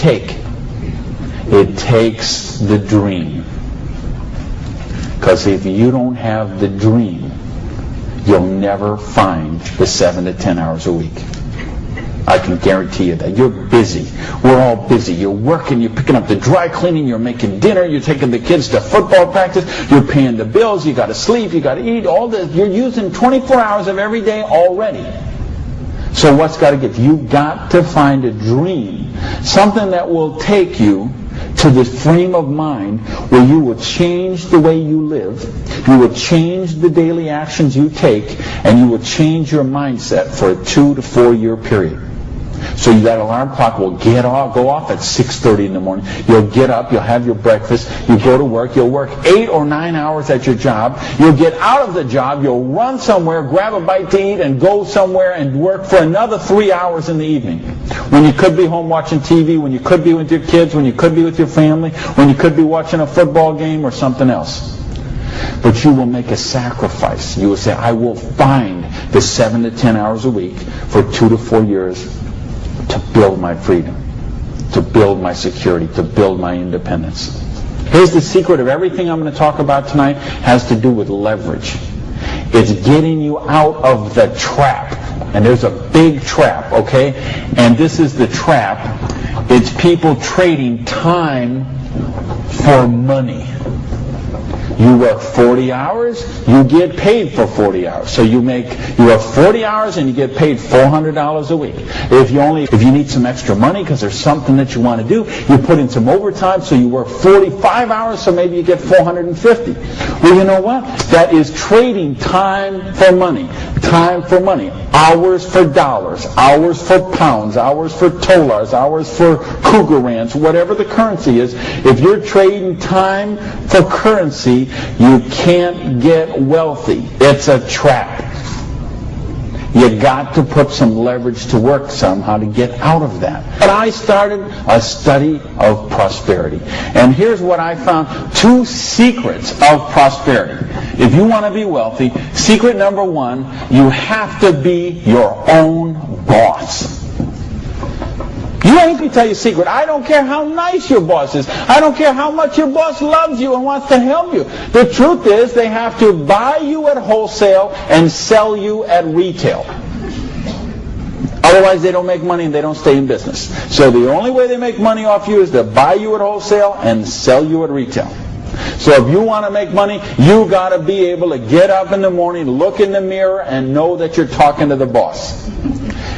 take? It takes the dream. Because if you don't have the dream, you'll never find the 7 to 10 hours a week. I can guarantee you that. You're busy. We're all busy. You're working, you're picking up the dry cleaning, you're making dinner, you're taking the kids to football practice, you're paying the bills, you got to sleep, you got to eat, all this. You're using 24 hours of every day already. So what's got to get? You've got to find a dream, something that will take you to this frame of mind where you will change the way you live, you will change the daily actions you take, and you will change your mindset for a 2 to 4 year period. So that alarm clock will go off at 6:30 in the morning. You'll get up, you'll have your breakfast, you go to work, you'll work 8 or 9 hours at your job, you'll get out of the job, you'll run somewhere, grab a bite to eat, and go somewhere and work for another 3 hours in the evening. When you could be home watching TV, when you could be with your kids, when you could be with your family, when you could be watching a football game or something else. But you will make a sacrifice. You will say, I will find the 7 to 10 hours a week for 2 to 4 years to build my freedom, to build my security, to build my independence. Here's the secret of everything I'm going to talk about tonight has to do with leverage. It's getting you out of the trap. And there's a big trap, okay? And this is the trap. It's people trading time for money. You work 40 hours, you get paid for 40 hours. So you work 40 hours and you get paid $400 a week. If you need some extra money because there's something that you want to do, you put in some overtime, so you work 45 hours, so maybe you get $450. Well, you know what? That is trading time for money. Time for money. Hours for dollars, hours for pounds, hours for dollars, hours for Cougarans, whatever the currency is. If you're trading time for currency, you can't get wealthy. It's a trap. You got to put some leverage to work somehow to get out of that. But I started a study of prosperity. And here's what I found. 2 secrets of prosperity. If you want to be wealthy, secret number 1, you have to be your own boss. Let me tell you a secret. I don't care how nice your boss is. I don't care how much your boss loves you and wants to help you. The truth is they have to buy you at wholesale and sell you at retail. Otherwise they don't make money and they don't stay in business. So the only way they make money off you is to buy you at wholesale and sell you at retail. So if you want to make money, you got to be able to get up in the morning, look in the mirror, and know that you're talking to the boss.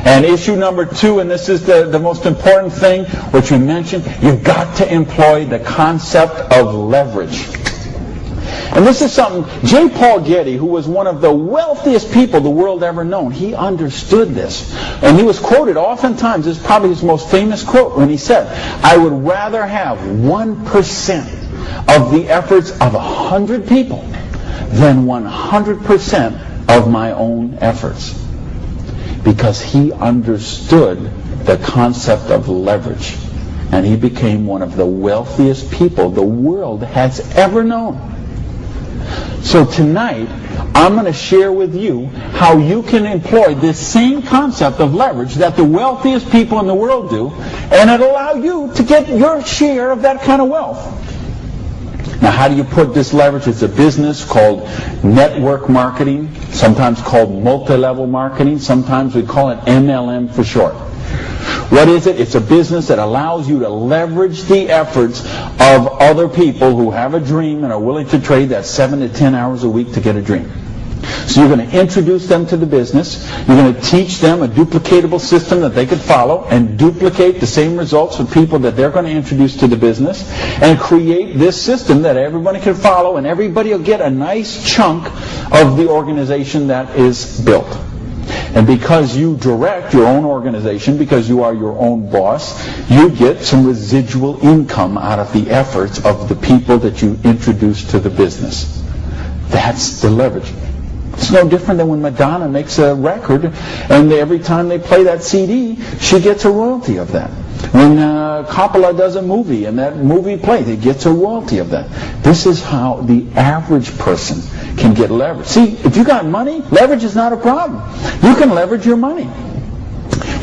And issue number 2, and this is the most important thing, which we mentioned, you've got to employ the concept of leverage. And this is something, J. Paul Getty, who was one of the wealthiest people the world ever known, he understood this. And he was quoted oftentimes, this is probably his most famous quote, when he said, I would rather have 1% of the efforts of 100 people than 100% of my own efforts. Because he understood the concept of leverage. And he became one of the wealthiest people the world has ever known. So tonight, I'm going to share with you how you can employ this same concept of leverage that the wealthiest people in the world do, and it'll allow you to get your share of that kind of wealth. Now, how do you put this leverage? It's a business called network marketing, sometimes called multi-level marketing. Sometimes we call it MLM for short. What is it? It's a business that allows you to leverage the efforts of other people who have a dream and are willing to trade that 7 to 10 hours a week to get a dream. So you're going to introduce them to the business. You're going to teach them a duplicatable system that they could follow and duplicate the same results with people that they're going to introduce to the business, and create this system that everybody can follow, and everybody will get a nice chunk of the organization that is built. And because you direct your own organization, because you are your own boss, you get some residual income out of the efforts of the people that you introduce to the business. That's the leverage. It's no different than when Madonna makes a record, and every time they play that CD, she gets a royalty of that. When Coppola does a movie, and that movie plays, he gets a royalty of that. This is how the average person can get leverage. See, if you got money, leverage is not a problem. You can leverage your money.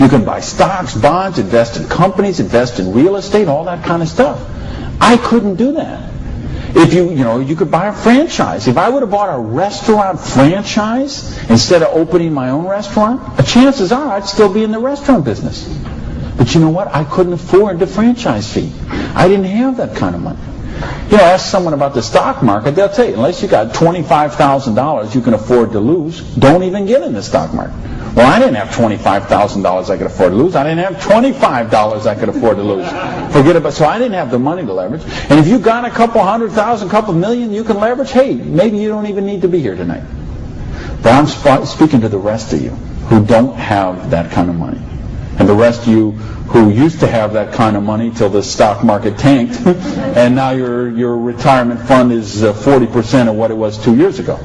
You can buy stocks, bonds, invest in companies, invest in real estate, all that kind of stuff. I couldn't do that. If you could buy a franchise. If I would have bought a restaurant franchise instead of opening my own restaurant, chances are I'd still be in the restaurant business. But you know what? I couldn't afford the franchise fee. I didn't have that kind of money. Ask someone about the stock market, they'll tell you, unless you got $25,000 you can afford to lose, don't even get in the stock market. Well, I didn't have $25,000 I could afford to lose. I didn't have $25 I could afford to lose. Forget about it. So I didn't have the money to leverage. And if you got a couple $100,000, couple million you can leverage, hey, maybe you don't even need to be here tonight. But I'm speaking to the rest of you who don't have that kind of money. And the rest of you who used to have that kind of money till the stock market tanked, and now your retirement fund is 40% of what it was 2 years ago.